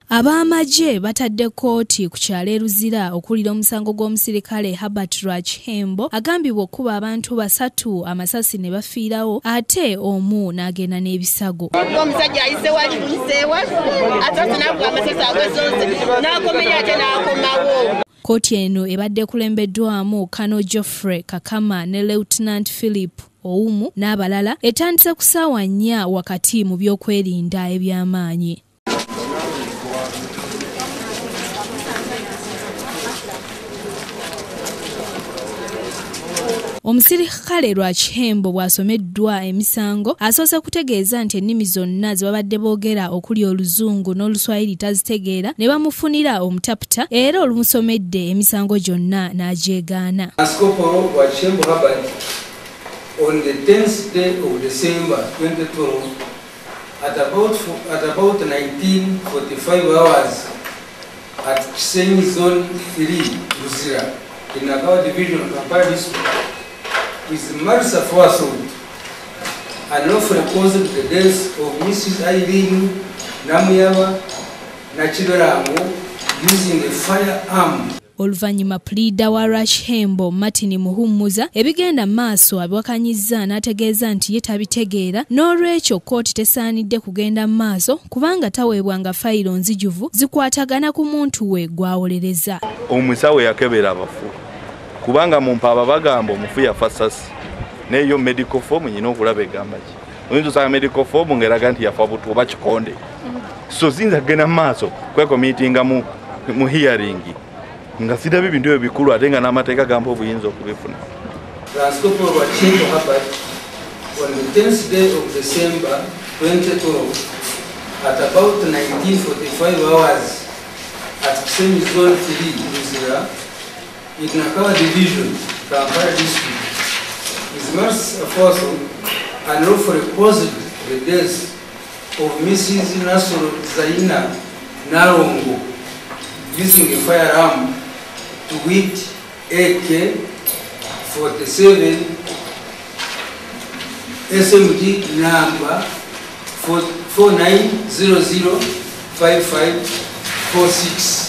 Ab'amagye batadde kkooti ku kyalo e Luzira okuwulira omusango gw'omusirikale Herbert Rachembo agambibwa okuba abantu 3 amasasi ne bafiirawo ate omu n'agenda n'ebisago. Omusajja ayise wali kuliseewa atase n'agwa amasasi agwezonze n'akomenya ate n'akomawo. Kkooti eno ebadde kulembeddwamu Kano Geoffrey Kakama ne Lieutenant Philip Oumu n'abalala etandise ku ssaawa 4 wakati mu by'okwerinda eby'amaanyi. Omusirikale Rachembo bw'asomeddwa emisango asoose kutegeeza nti ennimi zonna ze babadde boogera okuli Oluzungu n'Oluswayiri tazitegeera ne bamufunira omutaputa era olumusomedde emisango gyonna n'agyegaana. Rachembo Herbert on the 10th day of December 2012 at about 19:45 hours at Kisenyi Zone 3, Luzira, in Nagawa Division of Kampala District, is merciful assault and lawfully caused the death of Mrs. Irene Namuyaba Nachiberamu using a firearm. Oluvannyuma puliida wa Rachembo Martin Muhumuza ebigenda maaso abiwakanyizza n'ategeeza nti ye tabitegeera n'olwekyo kkooti tesaanidde kugenda maaso kubanga taweebwanga fayiro nzijuvu zikwatagana ku muntu we gw'awolereza. Omusawo yakebera abafu kubanga mu mpaaba bagamba omufu yafa ssasi n'eyo medical form nyina okulaba egamba ki oyinza osanga medical form ng'eraga nti yafa butu oba kikonde so zinza kugenda maaso kwekomiitinga mu hearing nga sida bibintu ebyo bikulu ate nga n'amateeka gamba obuyinza okubifuna. Rachembo Herbert on the 10th day of December 2012 at about 19:45 hours at Kisenyi Zone 3, Luzira, in Nagawa Division, Kampala District, is merciful and lawfully caused the death of Mrs. Nasoro Zaina Narongo using a firearm to wit AK-47 SMG number 49005546.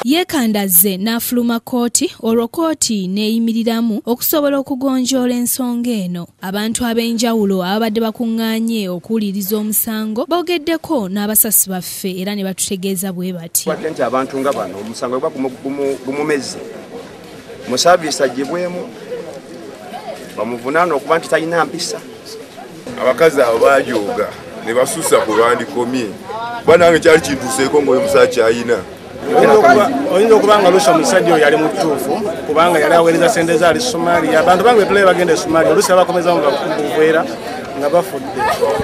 Yeekandaze n'afuluma kkooti olwo kkooti neeyimiriramu okusobola okugonjoola ensonga eno. Abantu ab'enjawulo ababadde bakuŋŋaanye okuwuliriza omusango boogeddeko n'abasasi baffe era ne batutegeeza bwe bati. Nti abantu nga bano omusango gwa gumumezze mu saaviisi agibwemu bamuvunaana okuba nti talina mpisa. Abakazi abo bajooga ne basusa ku bandikomye banange kyali kintuuseeko ng'oyo omusajja kyayina. Oyinza okuba nga oluusi omusajja oyo yali mutuufu kubanga yali aweereza sente zaali Somalia. Abantu bange betulabe bagenda e Somalia oluusi abakomeza mu buveera nga bafudde.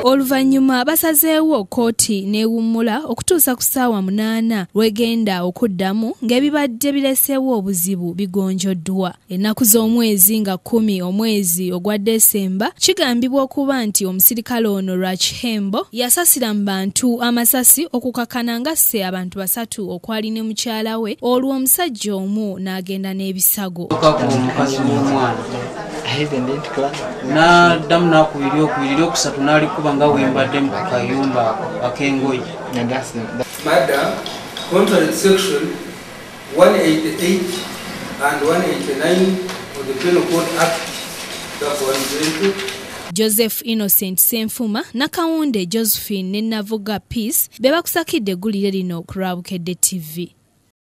Oluvannyuma basazeewo kkooti n'ewummula okutuusa ku ssaawa 8 lwegenda okuddamu ng'ebibadde bireseewo obuzibu bigonjoddwa. Ennaku z'omwezi nga 10 omwezi ogwa Desemba kigambibwa okuba nti omusirikale ono Rachembo yasasira mu bantu amasasi okukakana ngasse abantu 3 okwali ne mukyala we olwo omusajja omu n'agenda n'ebisago. N'addamu n'akubiri okusatu n'alikuba nga wembadde mu kayumba ak'engoye. Murder, contrary to section 188 and 189 of the Penal Code Act, Joseph Innocent Senfuma Nakawunde Josephine ne Navuga Peace be bakusakidde eggulire lino ku Lwabukedde TV.